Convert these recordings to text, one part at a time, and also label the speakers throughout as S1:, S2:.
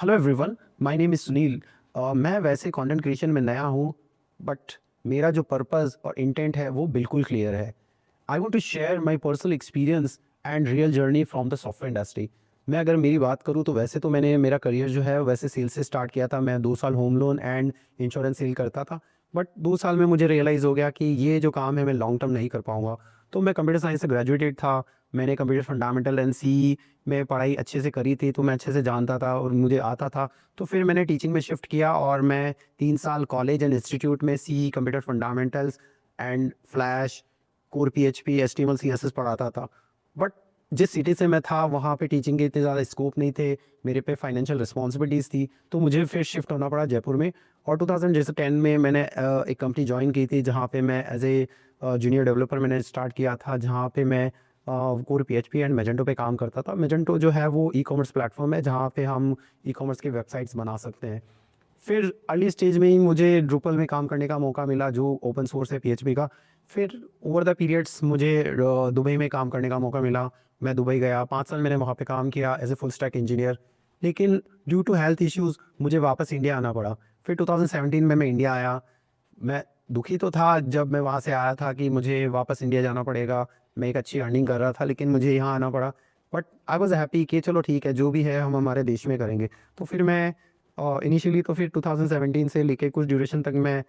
S1: Hello everyone, my name is Sunil. मैं वैसे content creation में नया हूँ, बट मेरा जो पर्पस और इंटेंट है वो बिल्कुल क्लियर है। I want to share my personal experience and real journey from the software industry. मैं अगर मेरी बात करूँ तो वैसे तो मैंने मेरा करियर जो है वैसे सेल्स से स्टार्ट किया था। मैं 2 साल home loan and insurance sell करता था, बट 2 साल में मुझे रियलाइज़ हो गया कि ये जो काम है मैं लॉन्ग टर्म नहीं कर पाऊँगा। तो मैं कंप्यूटर साइंस से ग्रेजुएटेड था। मैंने कंप्यूटर फंडामेंटल एंड सी में पढ़ाई अच्छे से करी थी, तो मैं अच्छे से जानता था और मुझे आता था। तो फिर मैंने टीचिंग में शिफ्ट किया और मैं 3 साल कॉलेज एंड इंस्टीट्यूट में C, computer fundamentals and flash, core PHP, HTML, CSS पढ़ाता था। बट जिस सिटी से मैं था वहाँ पे टीचिंग के इतने ज़्यादा स्कोप नहीं थे, मेरे पे फाइनेंशियल रिस्पॉन्सिबिलिटीज़ थी, तो मुझे फिर शिफ्ट होना पड़ा जयपुर में। और 2010 में मैंने एक कंपनी जॉइन की थी जहाँ पे मैं एज ए जूनियर डेवलपर मैंने स्टार्ट किया था, जहाँ पे मैं कोर पीएचपी एंड मैजेंटो पे काम करता था। मैजेंटो जो है वो ई कॉमर्स प्लेटफॉर्म है जहाँ पे हम ई कॉमर्स की वेबसाइट्स बना सकते हैं। फिर अर्ली स्टेज में ही मुझे ड्रूपल में काम करने का मौका मिला जो ओपन सोर्स है पीएचपी का। फिर ओवर द पीरियड्स मुझे दुबई में काम करने का मौका मिला। मैं दुबई गया, 5 साल मैंने वहाँ पे काम किया as a full stack engineer. लेकिन ड्यू टू हेल्थ इश्यूज़ मुझे वापस इंडिया आना पड़ा। फिर 2017 में मैं इंडिया आया। मैं दुखी तो था जब मैं वहाँ से आया था कि मुझे वापस इंडिया जाना पड़ेगा। मैं एक अच्छी अर्निंग कर रहा था, लेकिन मुझे यहाँ आना पड़ा। बट आई वाज़ हैप्पी कि चलो ठीक है, जो भी है हम हमारे देश में करेंगे। तो फिर मैं इनिशियली तो फिर 2017 से लेके कुछ ड्यूरेशन तक मैं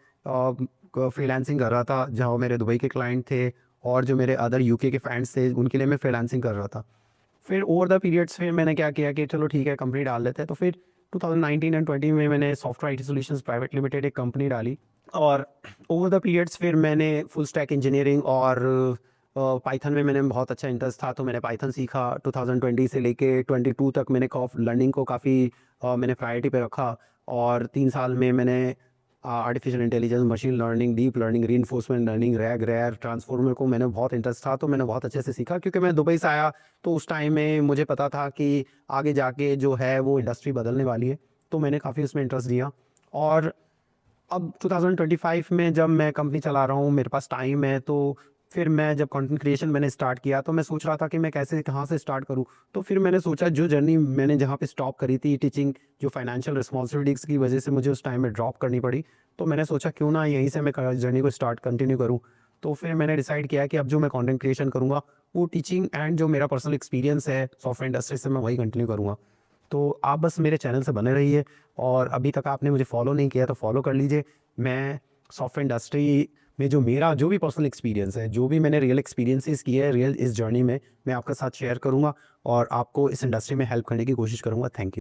S1: फ्रीलांसिंग कर रहा था, जहाँ मेरे दुबई के क्लाइंट थे और जो मेरे अदर यूके के फैंस थे उनके लिए मैं फ्रीलांसिंग कर रहा था। फिर ओवर द पीरियड्स फिर मैंने क्या किया कि चलो ठीक है, कंपनी डाल देते हैं। तो फिर 2019 एंड 20 में मैंने software IT solutions private limited एक कंपनी डाली। और ओवर द पीरियड्स फिर मैंने फुल स्टैक इंजीनियरिंग और पाइथन में मैंने बहुत अच्छा इंटरेस्ट था, तो मैंने पाइथन सीखा। 2020 से लेके 22 तक मैंने लर्निंग को काफ़ी मैंने प्रायोरिटी पे रखा। और 3 साल में मैंने artificial intelligence, machine learning, deep learning, reinforcement learning, RAG, RAR, transformer को मैंने बहुत इंटरेस्ट था, तो मैंने बहुत अच्छे से सीखा। क्योंकि मैं दुबई से आया तो उस टाइम में मुझे पता था कि आगे जाके जो है वो इंडस्ट्री बदलने वाली है, तो मैंने काफ़ी उसमें इंटरेस्ट दिया। और अब 2025 में जब मैं कंपनी चला रहा हूँ, मेरे पास टाइम है, तो फिर मैं जब कंटेंट क्रिएशन मैंने स्टार्ट किया तो मैं सोच रहा था कि मैं कैसे कहाँ से स्टार्ट करूँ। तो फिर मैंने सोचा जो जर्नी मैंने जहाँ पे स्टॉप करी थी टीचिंग, जो फाइनेंशियल रिस्पॉन्सिबिलिटीज़ की वजह से मुझे उस टाइम में ड्रॉप करनी पड़ी, तो मैंने सोचा क्यों ना यहीं से मैं जर्नी को स्टार्ट कंटिन्यू करूँ। तो फिर मैंने डिसाइड किया कि अब जो मैं कंटेंट क्रिएशन करूँगा वो टीचिंग एंड जो मेरा पर्सनल एक्सपीरियंस है सॉफ्टवेयर इंडस्ट्री से, मैं वही कंटिन्यू करूँगा। तो आप बस मेरे चैनल से बने रहिए, और अभी तक आपने मुझे फॉलो नहीं किया तो फॉलो कर लीजिए। मैं सॉफ्टवेयर इंडस्ट्री में जो मेरा जो भी पर्सनल एक्सपीरियंस है, जो भी मैंने रियल एक्सपीरियंसेस किए हैं रियल इस जर्नी में, मैं आपके साथ शेयर करूँगा और आपको इस इंडस्ट्री में हेल्प करने की कोशिश करूँगा। Thank you.